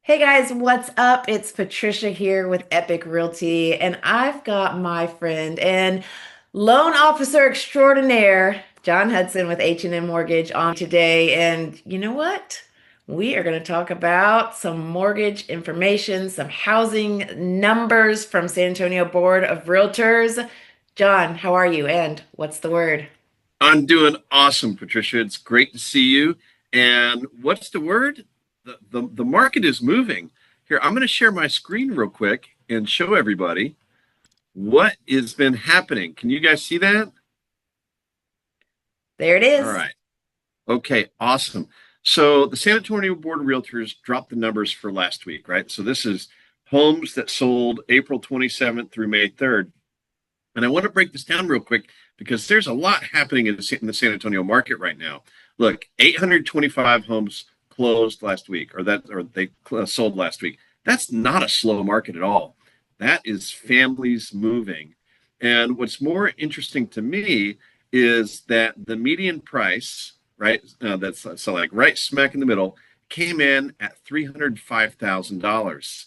Hey guys, what's up? It's Patricia here with Epique Realty, and I've got my friend and loan officer extraordinaire, John Hudson with H&M Mortgage on today. And you know what? We are going to talk about some mortgage information, some housing numbers from San Antonio Board of Realtors. John, how are you? And what's the word? I'm doing awesome, Patricia. It's great to see you. And what's the word? The market is moving. Here, I'm going to share my screen real quick and show everybody what has been happening. Can you guys see that? There it All is. right. Okay, awesome. So the San Antonio Board of Realtors dropped the numbers for last week, right? So this is homes that sold April 27th through May 3rd. And I want to break this down real quick because there's a lot happening in the San Antonio market right now. Look, 825 homes closed last week, or they sold last week. That's not a slow market at all. That is families moving. And what's more interesting to me is that the median price, right, that's so like right smack in the middle, came in at $305,000.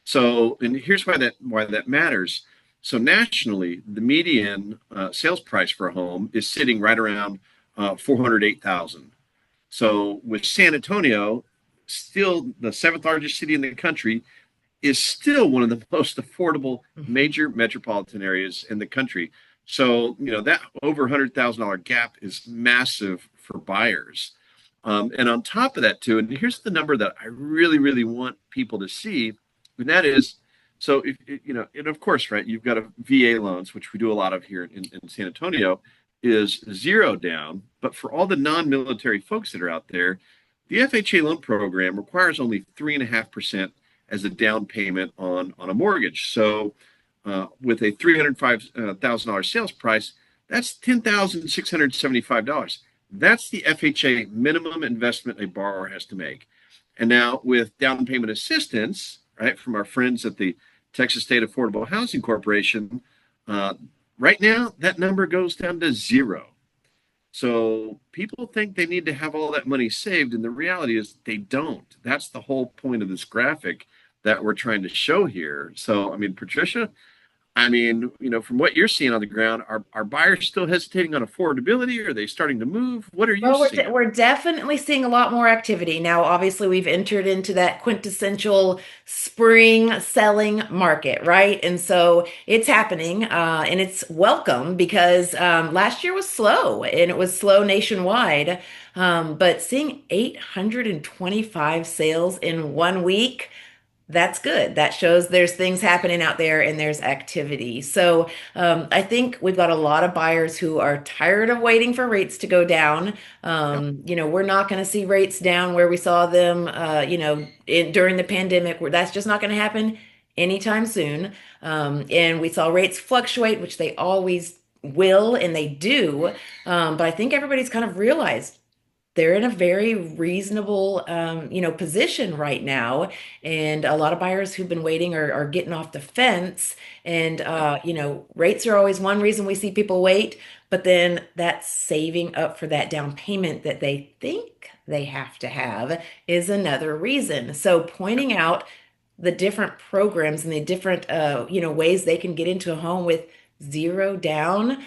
So, and here's why that matters. So nationally, the median sales price for a home is sitting right around 408,000. So with San Antonio, still the seventh largest city in the country, is still one of the most affordable major metropolitan areas in the country. So that over $100,000 gap is massive for buyers. And on top of that, too, and here's the number that I really, really want people to see, and that is, so if and of course, right, you've got a VA loans, which we do a lot of here in San Antonio, is zero down. But for all the non-military folks that are out there, the FHA loan program requires only 3.5% as a down payment on a mortgage. So with a $305,000 sales price, that's $10,675. That's the FHA minimum investment a borrower has to make. And now with down payment assistance, right, from our friends at the Texas State Affordable Housing Corporation, uh, right now that number goes down to zero. So people think they need to have all that money saved, and the reality is they don't. That's the whole point of this graphic that we're trying to show here. So, I mean, Patricia, from what you're seeing on the ground, are buyers still hesitating on affordability? Are they starting to move? What are you Well, seeing? we're definitely seeing a lot more activity. Now, obviously, we've entered into that quintessential spring selling market, right? And so it's happening, and it's welcome because last year was slow and it was slow nationwide. But seeing 825 sales in 1 week, that's good. That shows there's things happening out there and there's activity. So I think we've got a lot of buyers who are tired of waiting for rates to go down. Yep. We're not going to see rates down where we saw them, during the pandemic. Where that's just not going to happen anytime soon. And we saw rates fluctuate, which they always will and they do. But I think everybody's kind of realized they're in a very reasonable position right now, and a lot of buyers who've been waiting are getting off the fence. And Yep. rates are always one reason we see people wait, but then that's saving up for that down payment that they think they have to have is another reason. So Yep. pointing out the different programs and the different ways they can get into a home with zero down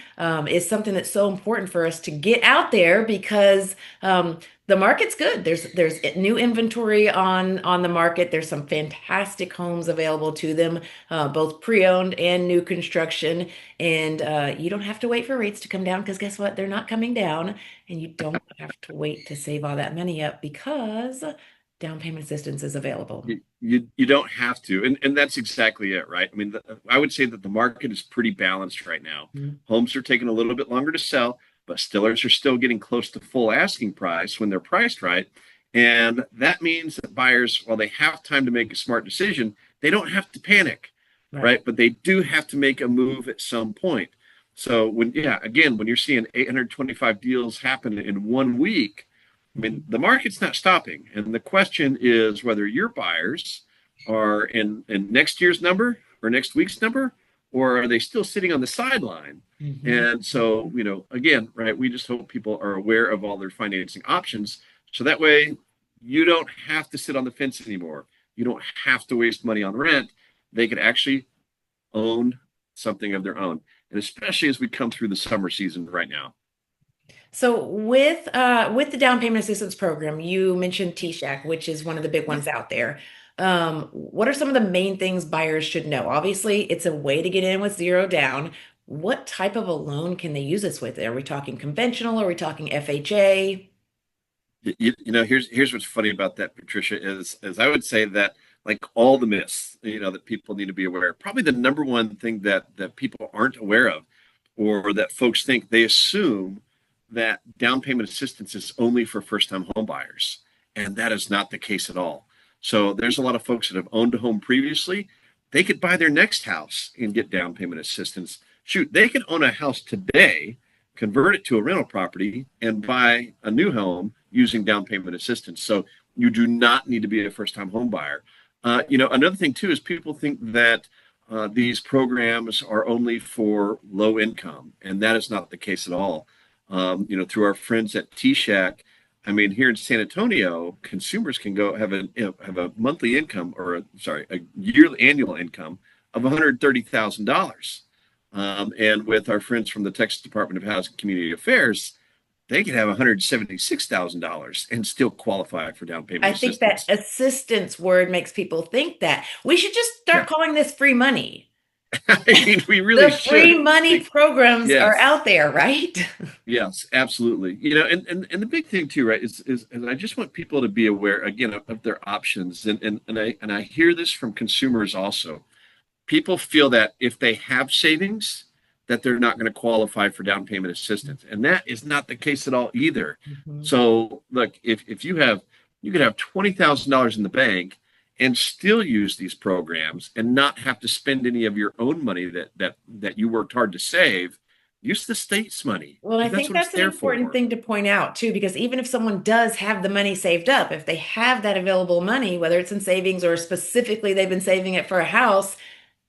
is something that's so important for us to get out there because the market's good. There's new inventory on the market. There's some fantastic homes available to them, both pre-owned and new construction. And you don't have to wait for rates to come down because guess what? They're not coming down, and you don't have to wait to save all that money up because down payment assistance is available. You don't have to, and that's exactly it, right? I mean, I would say that the market is pretty balanced right now. Mhm. Homes are taking a little bit longer to sell, but stillers are still getting close to full asking price when they're priced right, and that means that buyers, while they have time to make a smart decision, they don't have to panic, Right. right? But they do have to make a move at some point. So when you're seeing 825 deals happen in 1 week, I mean, Mhm. the market's not stopping. And the question is whether your buyers are in next year's number or next week's number, or are they still sitting on the sideline? Mhm. And so, again, right, we just hope people are aware of all their financing options. So that way you don't have to sit on the fence anymore. You don't have to waste money on rent. They could actually own something of their own. And especially as we come through the summer season right now. So with the down payment assistance program, you mentioned T-Shack, which is one of the big Yeah. ones out there. What are some of the main things buyers should know? Obviously, it's a way to get in with zero down. What type of a loan can they use this with? Are we talking conventional? Are we talking FHA? Here's what's funny about that, Patricia, is I would say that like all the myths, that people need to be aware of. Probably the number one thing that people aren't aware of, or that folks think they assume that down payment assistance is only for first-time home buyers, and that is not the case at all. So there's a lot of folks that have owned a home previously. They could buy their next house and get down payment assistance. Shoot, they could own a house today, convert it to a rental property, and buy a new home using down payment assistance. So you do not need to be a first time home buyer. Another thing too is people think that these programs are only for low income, and that is not the case at all. Through our friends at T-Shack, I mean, here in San Antonio, consumers can go have a monthly income, or a yearly annual income of $130,000. And with our friends from the Texas Department of Housing and Community Affairs, they could have $176,000 and still qualify for down I payment think that assistance. assistance word makes people think that. We should just start Yeah, calling this free money. I mean, we really The free should. money programs are Yes, out there, right? yes, absolutely. And the big thing too, right, is and I just want people to be aware again of their options. And I hear this from consumers also. People feel that if they have savings, that they're not going to qualify for down payment assistance, and that is not the case at all either. Mhm. So look, if you could have $20,000 in the bank and still use these programs and not have to spend any of your own money that you worked hard to save. Use the state's money Well, I because that's think what it's that's an there important for. thing to point out too, because even if someone does have the money saved up, if they have that available money, whether it's in savings or specifically they've been saving it for a house,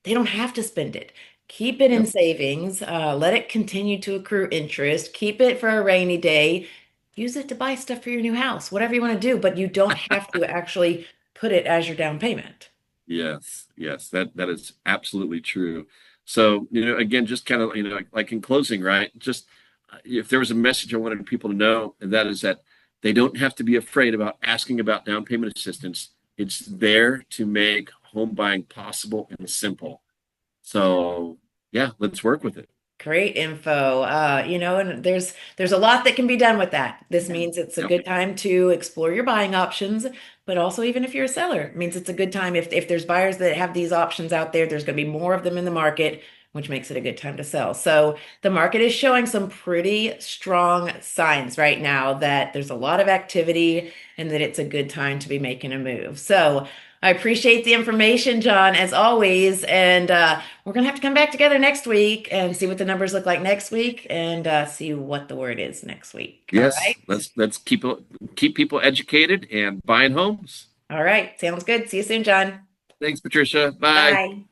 they don't have to spend it. Keep it in Yep. savings, let it continue to accrue interest, keep it for a rainy day, use it to buy stuff for your new house, whatever you want to do, but you don't have to actually put it as your down payment. Yes, yes, that is absolutely true. So, again, just kind of, like in closing, right? Just if there was a message I wanted people to know, and that is that they don't have to be afraid about asking about down payment assistance. It's there to make home buying possible and simple. So, yeah, let's work with it. Great info. And there's a lot that can be done with that. This means it's a Yep. good time to explore your buying options, but also even if you're a seller, it means it's a good time if there's buyers that have these options out there, there's going to be more of them in the market, which makes it a good time to sell. So the market is showing some pretty strong signs right now that there's a lot of activity and that it's a good time to be making a move. So I appreciate the information, John, as always, and we're gonna have to come back together next week and see what the numbers look like next week and see what the word is next week. All Yes, right. let's keep people educated and buying homes. All right. Sounds good. See you soon, John. Thanks, Patricia. Bye. Bye.